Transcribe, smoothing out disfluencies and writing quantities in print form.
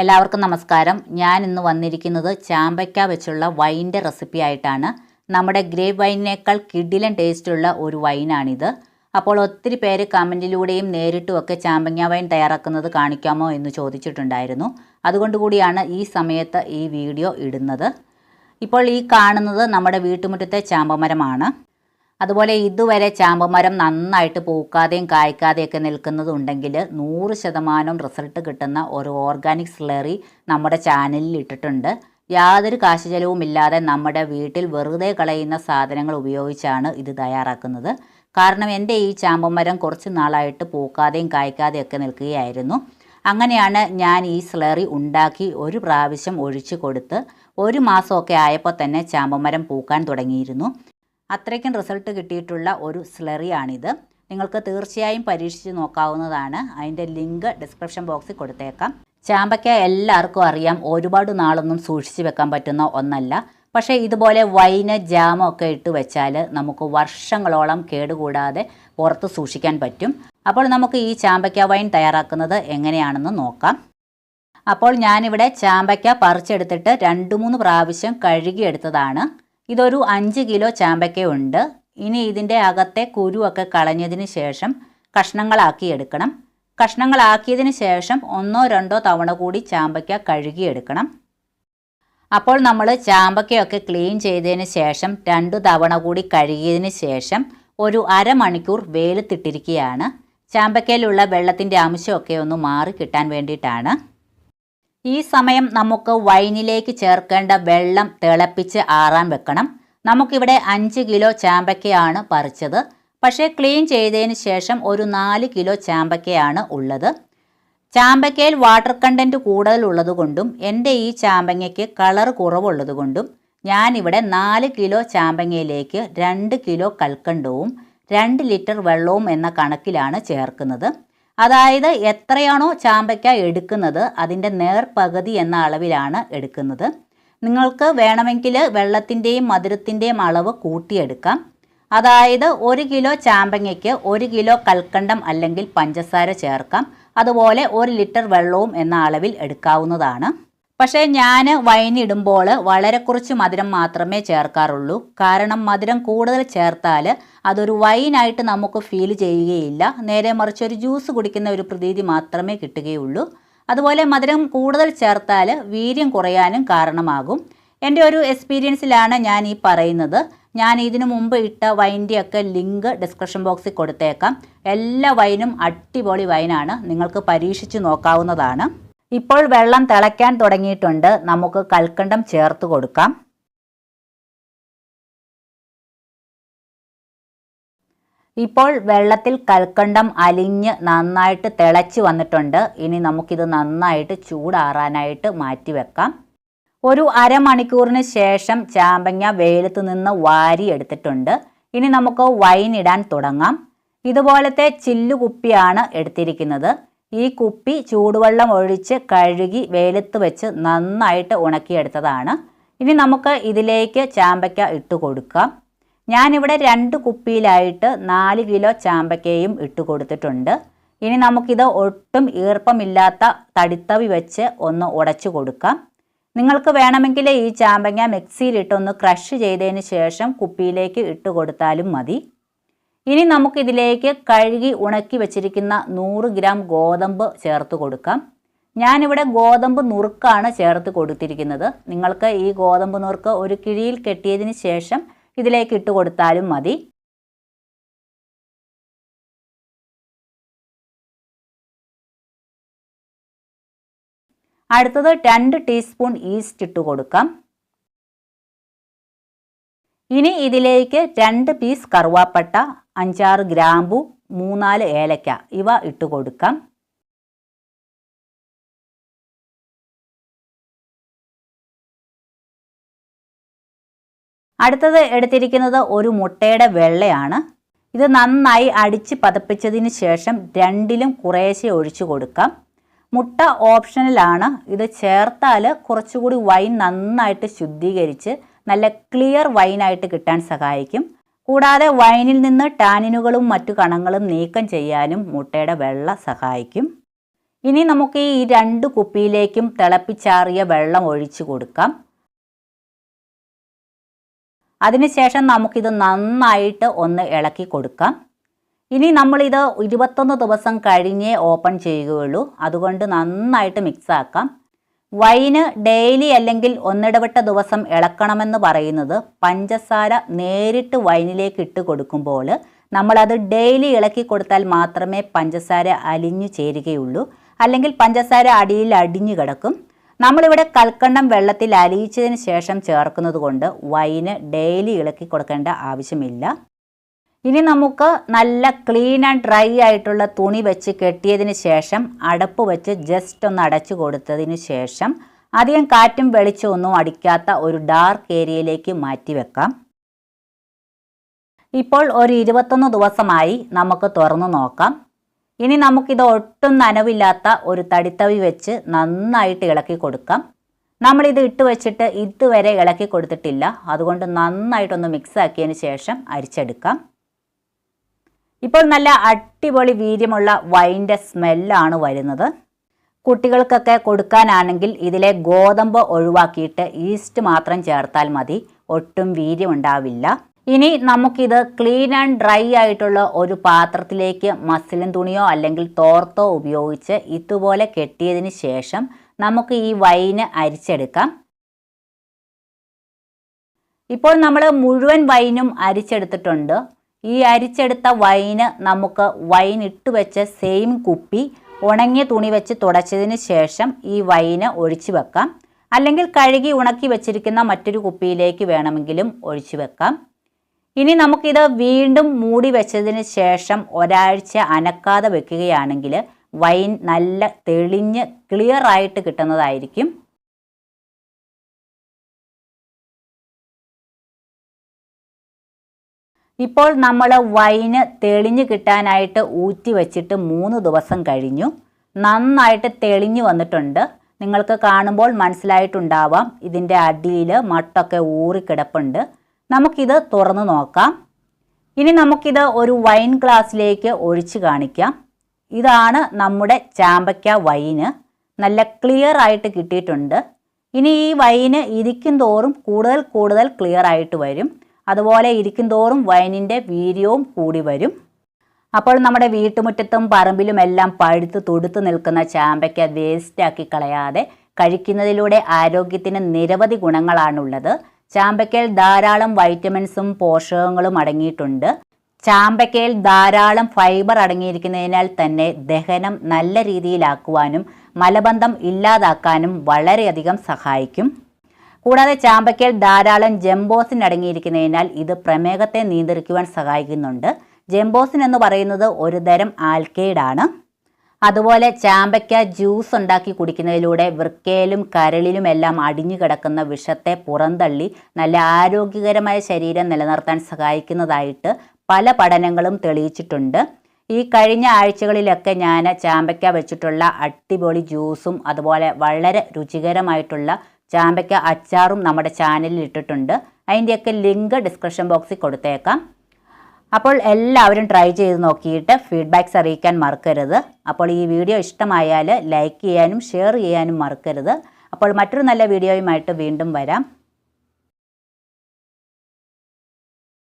എല്ലാവർക്കും നമസ്കാരം. ഞാൻ ഇന്ന് വന്നിരിക്കുന്നത് ചാമ്പയ്ക്ക വെച്ചുള്ള വൈൻ്റെ റെസിപ്പി ആയിട്ടാണ്. നമ്മുടെ ഗ്രേപ്പ് വൈനിനേക്കാൾ കിടിലൻ ടേസ്റ്റുള്ള ഒരു വൈനാണിത്. അപ്പോൾ ഒത്തിരി പേര് കമൻറ്റിലൂടെയും നേരിട്ടുമൊക്കെ ചാമ്പങ്ങ വൈൻ തയ്യാറാക്കുന്നത് കാണിക്കാമോ എന്ന് ചോദിച്ചിട്ടുണ്ടായിരുന്നു. അതുകൊണ്ടുകൂടിയാണ് ഈ സമയത്ത് ഈ വീഡിയോ ഇടുന്നത്. ഇപ്പോൾ ഈ കാണുന്നത് നമ്മുടെ വീട്ടുമുറ്റത്തെ ചാമ്പമരമാണ്. അതുപോലെ ഇതുവരെ ചാമ്പമരം നന്നായിട്ട് പൂക്കാതെയും കായ്ക്കാതെയൊക്കെ നിൽക്കുന്നതുണ്ടെങ്കിൽ 100% റിസൾട്ട് കിട്ടുന്ന ഒരു ഓർഗാനിക് സ്ലറി നമ്മുടെ ചാനലിൽ ഇട്ടിട്ടുണ്ട്. യാതൊരു കാശ് ചെലവുമില്ലാതെ നമ്മുടെ വീട്ടിൽ വെറുതെ കളയുന്ന സാധനങ്ങൾ ഉപയോഗിച്ചാണ് ഇത് തയ്യാറാക്കുന്നത്. കാരണം എൻ്റെ ഈ ചാമ്പമരം കുറച്ച് നാളായിട്ട് പൂക്കാതെയും കായ്ക്കാതെയൊക്കെ നിൽക്കുകയായിരുന്നു. അങ്ങനെയാണ് ഞാൻ ഈ സ്ലറി ഉണ്ടാക്കി ഒരു പ്രാവശ്യം ഒഴിച്ചു കൊടുത്ത് 1 മാസമൊക്കെ ആയപ്പോൾ തന്നെ ചാമ്പമരം പൂക്കാൻ തുടങ്ങിയിരുന്നു. അത്രയ്ക്കും റിസൾട്ട് കിട്ടിയിട്ടുള്ള ഒരു സ്ലറിയാണിത്. നിങ്ങൾക്ക് തീർച്ചയായും പരീക്ഷിച്ച് നോക്കാവുന്നതാണ്. അതിൻ്റെ ലിങ്ക് ഡിസ്ക്രിപ്ഷൻ ബോക്സിൽ കൊടുത്തേക്കാം. ചാമ്പയ്ക്ക എല്ലാവർക്കും അറിയാം, ഒരുപാട് നാളൊന്നും സൂക്ഷിച്ച് വെക്കാൻ പറ്റുന്ന ഒന്നല്ല. പക്ഷേ ഇതുപോലെ വൈന് ജാമൊക്കെ ഇട്ട് വെച്ചാൽ നമുക്ക് വർഷങ്ങളോളം കേടുകൂടാതെ പുറത്ത് സൂക്ഷിക്കാൻ പറ്റും. അപ്പോൾ നമുക്ക് ഈ ചാമ്പയ്ക്ക വൈൻ തയ്യാറാക്കുന്നത് എങ്ങനെയാണെന്ന് നോക്കാം. അപ്പോൾ ഞാനിവിടെ ചാമ്പയ്ക്ക പറിച്ചെടുത്തിട്ട് 2-3 പ്രാവശ്യം കഴുകിയെടുത്തതാണ്. ഇതൊരു 5 കിലോ ചാമ്പയ്ക്കയുണ്ട്. ഇനി ഇതിൻ്റെ അകത്തെ കുരുവൊക്കെ കളഞ്ഞതിന് ശേഷം കഷ്ണങ്ങളാക്കി എടുക്കണം. കഷ്ണങ്ങളാക്കിയതിന് ശേഷം 1-2 തവണ കൂടി ചാമ്പയ്ക്ക കഴുകിയെടുക്കണം. അപ്പോൾ നമ്മൾ ചാമ്പയ്ക്കയൊക്കെ ക്ലീൻ ചെയ്തതിന് ശേഷം 2 തവണ കൂടി കഴുകിയതിന് ശേഷം ഒരു അരമണിക്കൂർ വെയിലത്തിട്ടിരിക്കുകയാണ്. ചാമ്പയ്ക്കയിലുള്ള വെള്ളത്തിൻ്റെ അംശമൊക്കെ ഒന്ന് മാറി കിട്ടാൻ വേണ്ടിയിട്ടാണ്. ഈ സമയം നമുക്ക് വൈനിലേക്ക് ചേർക്കേണ്ട വെള്ളം തിളപ്പിച്ച് ആറാൻ വെക്കണം. നമുക്കിവിടെ 5 കിലോ ചാമ്പയ്ക്കയാണ് പറിച്ചത്. പക്ഷേ ക്ലീൻ ചെയ്തതിന് ശേഷം ഒരു 4 കിലോ ചാമ്പയ്ക്കയാണ് ഉള്ളത്. ചാമ്പയ്ക്കയിൽ വാട്ടർ കണ്ടൻറ്റ് കൂടുതലുള്ളത് കൊണ്ടും എൻ്റെ ഈ ചാമ്പങ്ങയ്ക്ക് കളർ കുറവുള്ളത് കൊണ്ടും ഞാനിവിടെ 4 കിലോ ചാമ്പങ്ങയിലേക്ക് 2 കിലോ കൽക്കണ്ടവും 2 ലിറ്റർ വെള്ളവും എന്ന കണക്കിലാണ് ചേർക്കുന്നത്. അതായത് എത്രയാണോ ചാമ്പയ്ക്ക എടുക്കുന്നത് അതിൻ്റെ നേർപകുതി എന്ന അളവിലാണ് എടുക്കുന്നത്. നിങ്ങൾക്ക് വേണമെങ്കിൽ വെള്ളത്തിൻ്റെയും മധുരത്തിൻ്റെയും അളവ് കൂട്ടിയെടുക്കാം. അതായത് 1 കിലോ ചാമ്പങ്ങയ്ക്ക് 1 കിലോ കൽക്കണ്ടം അല്ലെങ്കിൽ പഞ്ചസാര ചേർക്കാം. അതുപോലെ 1 ലിറ്റർ വെള്ളവും എന്ന അളവിൽ എടുക്കാവുന്നതാണ്. പക്ഷേ ഞാൻ വൈനിടുമ്പോൾ വളരെ കുറച്ച് മധുരം മാത്രമേ ചേർക്കാറുള്ളൂ. കാരണം മധുരം കൂടുതൽ ചേർത്താൽ അതൊരു വൈനായിട്ട് നമുക്ക് ഫീൽ ചെയ്യുകയില്ല. നേരെ മറിച്ച് ഒരു ജ്യൂസ് കുടിക്കുന്ന ഒരു പ്രതീതി മാത്രമേ കിട്ടുകയുള്ളൂ. അതുപോലെ മധുരം കൂടുതൽ ചേർത്താൽ വീര്യം കുറയാനും കാരണമാകും. എൻ്റെ ഒരു എക്സ്പീരിയൻസിലാണ് ഞാൻ ഈ പറയുന്നത്. ഞാൻ ഇതിനു മുമ്പ് ഇട്ട വൈൻ്റെയൊക്കെ ലിങ്ക് ഡിസ്ക്രിപ്ഷൻ ബോക്സിൽ കൊടുത്തേക്കാം. എല്ലാ വൈനും അടിപൊളി വൈനാണ്. നിങ്ങൾക്ക് പരീക്ഷിച്ച് നോക്കാവുന്നതാണ്. ഇപ്പോൾ വെള്ളം തിളയ്ക്കാൻ തുടങ്ങിയിട്ടുണ്ട്. നമുക്ക് കൽക്കണ്ടം ചേർത്ത് കൊടുക്കാം. ഇപ്പോൾ വെള്ളത്തിൽ കൽക്കണ്ടം അലിഞ്ഞ് നന്നായിട്ട് തിളച്ച് വന്നിട്ടുണ്ട്. ഇനി നമുക്കിത് നന്നായിട്ട് ചൂടാറാനായിട്ട് മാറ്റി വെക്കാം. ഒരു അരമണിക്കൂറിന് ശേഷം ചാമ്പങ്ങ വെയിലത്ത് നിന്ന് വാരി എടുത്തിട്ടുണ്ട്. ഇനി നമുക്ക് വൈൻ ഇടാൻ തുടങ്ങാം. ഇതുപോലത്തെ ചില്ലു കുപ്പിയാണ് എടുത്തിരിക്കുന്നത്. ഈ കുപ്പി ചൂടുവെള്ളം ഒഴിച്ച് കഴുകി വെയിലത്ത് വെച്ച് നന്നായിട്ട് ഉണക്കിയെടുത്തതാണ്. ഇനി നമുക്ക് ഇതിലേക്ക് ചാമ്പയ്ക്ക ഇട്ട് കൊടുക്കാം. ഞാനിവിടെ 2 കുപ്പിയിലായിട്ട് 4 കിലോ ചാമ്പയ്ക്കയും ഇട്ട് കൊടുത്തിട്ടുണ്ട്. ഇനി നമുക്കിത് ഒട്ടും ഈർപ്പമില്ലാത്ത തടിത്തവി വെച്ച് ഒന്ന് ഉടച്ചു കൊടുക്കാം. നിങ്ങൾക്ക് വേണമെങ്കിൽ ഈ ചാമ്പങ്ങ മിക്സിയിലിട്ടൊന്ന് ക്രഷ് ചെയ്തതിന് ശേഷം കുപ്പിയിലേക്ക് ഇട്ട് കൊടുത്താലും മതി. ഇനി നമുക്കിതിലേക്ക് കഴുകി ഉണക്കി വെച്ചിരിക്കുന്ന 100 ഗ്രാം ഗോതമ്പ് ചേർത്ത് കൊടുക്കാം. ഞാനിവിടെ ഗോതമ്പ് നുറുക്കാണ് ചേർത്ത് കൊടുത്തിരിക്കുന്നത്. നിങ്ങൾക്ക് ഈ ഗോതമ്പ് നുറുക്ക് ഒരു കിഴിയിൽ കെട്ടിയതിന് ശേഷം ഇതിലേക്ക് ഇട്ട് കൊടുത്താലും മതി. അടുത്തത് 2 ടീസ്പൂൺ ഈസ്റ്റ് ഇട്ട് കൊടുക്കാം. ഇനി ഇതിലേക്ക് 2 പീസ് കറുവാപ്പട്ട, 5-6 ഗ്രാമ്പു, 3-4 ഏലക്ക ഇവ ഇട്ട് കൊടുക്കാം. അടുത്തത് എടുത്തിരിക്കുന്നത് ഒരു മുട്ടയുടെ വെള്ളയാണ്. ഇത് നന്നായി അടിച്ച് പതപ്പിച്ചതിന് ശേഷം 2ലും കുറേശ്ശെ ഒഴിച്ചു കൊടുക്കാം. മുട്ട ഓപ്ഷണലാണ്. ഇത് ചേർത്താൽ കുറച്ചുകൂടി വൈൻ നന്നായിട്ട് ശുദ്ധീകരിച്ച് നല്ല ക്ലിയർ വൈനായിട്ട് കിട്ടാൻ സഹായിക്കും. കൂടാതെ വൈനിൽ നിന്ന് ടാനിനുകളും മറ്റു കണങ്ങളും നീക്കം ചെയ്യാനും മുട്ടയുടെ വെള്ള സഹായിക്കും. ഇനി നമുക്ക് ഈ 2 കുപ്പിയിലേക്കും തിളപ്പിച്ചാറിയ വെള്ളം ഒഴിച്ചു കൊടുക്കാം. അതിനുശേഷം നമുക്കിത് നന്നായിട്ട് ഒന്ന് ഇളക്കി കൊടുക്കാം. ഇനി നമ്മളിത് 21 ദിവസം കഴിഞ്ഞേ ഓപ്പൺ ചെയ്യുകയുള്ളൂ. അതുകൊണ്ട് നന്നായിട്ട് മിക്സ് ആക്കാം. വൈന് ഡെയിലി അല്ലെങ്കിൽ ഒന്നിടവിട്ട ദിവസം ഇളക്കണമെന്ന് പറയുന്നത് പഞ്ചസാര നേരിട്ട് വൈനിലേക്ക് ഇട്ട് കൊടുക്കുമ്പോൾ നമ്മളത് ഡെയിലി ഇളക്കി കൊടുത്താൽ മാത്രമേ പഞ്ചസാര അലിഞ്ഞു ചേരുകയുള്ളൂ. അല്ലെങ്കിൽ പഞ്ചസാര അടിയിൽ അടിഞ്ഞു കിടക്കും. നമ്മളിവിടെ കൽക്കണ്ടം വെള്ളത്തിൽ അലിയിച്ചതിന് ശേഷം ചേർക്കുന്നത് കൊണ്ട് വൈന് ഡെയിലി ഇളക്കി കൊടുക്കേണ്ട ആവശ്യമില്ല. ഇനി നമുക്ക് നല്ല ക്ലീൻ ആൻഡ് ഡ്രൈ ആയിട്ടുള്ള തുണി വെച്ച് കെട്ടിയതിന് ശേഷം അടപ്പ് വെച്ച് ജസ്റ്റ് ഒന്ന് അടച്ചു കൊടുത്തതിന് ശേഷം അധികം കാറ്റും വെളിച്ചമൊന്നും അടിക്കാത്ത ഒരു ഡാർക്ക് ഏരിയയിലേക്ക് മാറ്റി വെക്കാം. ഇപ്പോൾ ഒരു 21 ദിവസമായി. നമുക്ക് തുറന്നു നോക്കാം. ഇനി നമുക്കിത് ഒട്ടും നനവില്ലാത്ത ഒരു തടിത്തവി വെച്ച് നന്നായിട്ട് ഇളക്കി കൊടുക്കാം. നമ്മളിത് ഇട്ട് വെച്ചിട്ട് ഇതുവരെ ഇളക്കി കൊടുത്തിട്ടില്ല. അതുകൊണ്ട് നന്നായിട്ടൊന്ന് മിക്സ് ആക്കിയതിന് ശേഷം അരിച്ചെടുക്കാം. ഇപ്പോൾ നല്ല അടിപൊളി വീര്യമുള്ള വൈൻ്റെ സ്മെല്ലാണ് വരുന്നത്. കുട്ടികൾക്കൊക്കെ കൊടുക്കാനാണെങ്കിൽ ഇതിലെ ഗോതമ്പ് ഒഴിവാക്കിയിട്ട് ഈസ്റ്റ് മാത്രം ചേർത്താൽ മതി. ഒട്ടും വീര്യം ഉണ്ടാവില്ല. ഇനി നമുക്കിത് ക്ലീൻ ആൻഡ് ഡ്രൈ ആയിട്ടുള്ള ഒരു പാത്രത്തിലേക്ക് മസ്ലിൻ തുണിയോ അല്ലെങ്കിൽ തോർത്തോ ഉപയോഗിച്ച് ഇതുപോലെ കെട്ടിയതിന് ശേഷം നമുക്ക് ഈ വൈന് അരിച്ചെടുക്കാം. ഇപ്പോൾ നമ്മൾ മുഴുവൻ വൈനും അരിച്ചെടുത്തിട്ടുണ്ട്. ഈ അരിച്ചെടുത്ത വൈന് നമുക്ക് വൈൻ ഇട്ട് വെച്ച സെയിം കുപ്പി ഉണങ്ങിയ തുണി വെച്ച് തുടച്ചതിന് ശേഷം ഈ വൈന് ഒഴിച്ചു വെക്കാം. അല്ലെങ്കിൽ കഴുകി ഉണക്കി വെച്ചിരിക്കുന്ന മറ്റൊരു കുപ്പിയിലേക്ക് വേണമെങ്കിലും ഒഴിച്ചു വെക്കാം. ഇനി നമുക്കിത് വീണ്ടും മൂടി വെച്ചതിന് ശേഷം ഒരാഴ്ച അനക്കാതെ വെക്കുകയാണെങ്കിൽ വൈൻ നല്ല തെളിഞ്ഞ് ക്ലിയർ ആയിട്ട് കിട്ടുന്നതായിരിക്കും. ഇപ്പോൾ നമ്മൾ വൈന് തെളിഞ്ഞ് കിട്ടാനായിട്ട് ഊറ്റി വെച്ചിട്ട് 3 ദിവസം കഴിഞ്ഞു. നന്നായിട്ട് തെളിഞ്ഞു വന്നിട്ടുണ്ട്. നിങ്ങൾക്ക് കാണുമ്പോൾ മനസ്സിലായിട്ടുണ്ടാവാം ഇതിൻ്റെ അടിയിൽ മട്ടൊക്കെ ഊറിക്കിടപ്പുണ്ട്. നമുക്കിത് തുറന്നു നോക്കാം. ഇനി നമുക്കിത് ഒരു വൈൻ ഗ്ലാസ്സിലേക്ക് ഒഴിച്ച് കാണിക്കാം. ഇതാണ് നമ്മുടെ ചാമ്പയ്ക്ക വൈന്. നല്ല ക്ലിയർ ആയിട്ട് കിട്ടിയിട്ടുണ്ട്. ഇനി ഈ വൈന് ഇരിക്കും തോറും കൂടുതൽ ക്ലിയർ ആയിട്ട് വരും. അതുപോലെ ഇരിക്കും തോറും വൈനിൻ്റെ വീര്യവും കൂടി വരും. അപ്പോൾ നമ്മുടെ വീട്ടുമുറ്റത്തും പറമ്പിലും എല്ലാം പഴുത്ത് തുടുത്ത് നിൽക്കുന്ന ചാമ്പയ്ക്ക വേസ്റ്റാക്കി കളയാതെ കഴിക്കുന്നതിലൂടെ ആരോഗ്യത്തിന് നിരവധി ഗുണങ്ങളാണുള്ളത്. ചാമ്പയ്ക്കയിൽ ധാരാളം വൈറ്റമിൻസും പോഷകങ്ങളും അടങ്ങിയിട്ടുണ്ട്. ചാമ്പയ്ക്കയിൽ ധാരാളം ഫൈബർ അടങ്ങിയിരിക്കുന്നതിനാൽ തന്നെ ദഹനം നല്ല രീതിയിലാക്കുവാനും മലബന്ധം ഇല്ലാതാക്കാനും വളരെയധികം സഹായിക്കും. കൂടാതെ ചാമ്പയ്ക്കയിൽ ധാരാളം ജംബോസിൻ അടങ്ങിയിരിക്കുന്നതിനാൽ ഇത് പ്രമേഹത്തെ നിയന്ത്രിക്കുവാൻ സഹായിക്കുന്നുണ്ട്. ജംബോസിൻ എന്ന് പറയുന്നത് ഒരു തരം ആൽക്കൈഡാണ്. അതുപോലെ ചാമ്പയ്ക്ക ജ്യൂസ് ഉണ്ടാക്കി കുടിക്കുന്നതിലൂടെ വൃക്കയിലും കരളിലും എല്ലാം അടിഞ്ഞു കിടക്കുന്ന വിഷത്തെ പുറന്തള്ളി നല്ല ആരോഗ്യകരമായ ശരീരം നിലനിർത്താൻ സഹായിക്കുന്നതായിട്ട് പല പഠനങ്ങളും തെളിയിച്ചിട്ടുണ്ട്. ഈ കഴിഞ്ഞ ആഴ്ചകളിലൊക്കെ ഞാൻ ചാമ്പയ്ക്ക വെച്ചിട്ടുള്ള അടിപൊളി ജ്യൂസും അതുപോലെ വളരെ രുചികരമായിട്ടുള്ള ചാമ്പയ്ക്ക അച്ചാറും നമ്മുടെ ചാനലിൽ ഇട്ടിട്ടുണ്ട്. അതിൻ്റെയൊക്കെ ലിങ്ക് ഡിസ്ക്രിപ്ഷൻ ബോക്സിൽ കൊടുത്തേക്കാം. അപ്പോൾ എല്ലാവരും ട്രൈ ചെയ്ത് നോക്കിയിട്ട് ഫീഡ്ബാക്ക്സ് അറിയിക്കാൻ മറക്കരുത്. അപ്പോൾ ഈ വീഡിയോ ഇഷ്ടമായാൽ ലൈക്ക് ചെയ്യാനും ഷെയർ ചെയ്യാനും മറക്കരുത്. അപ്പോൾ മറ്റൊരു നല്ല വീഡിയോയുമായിട്ട് വീണ്ടും വരാം.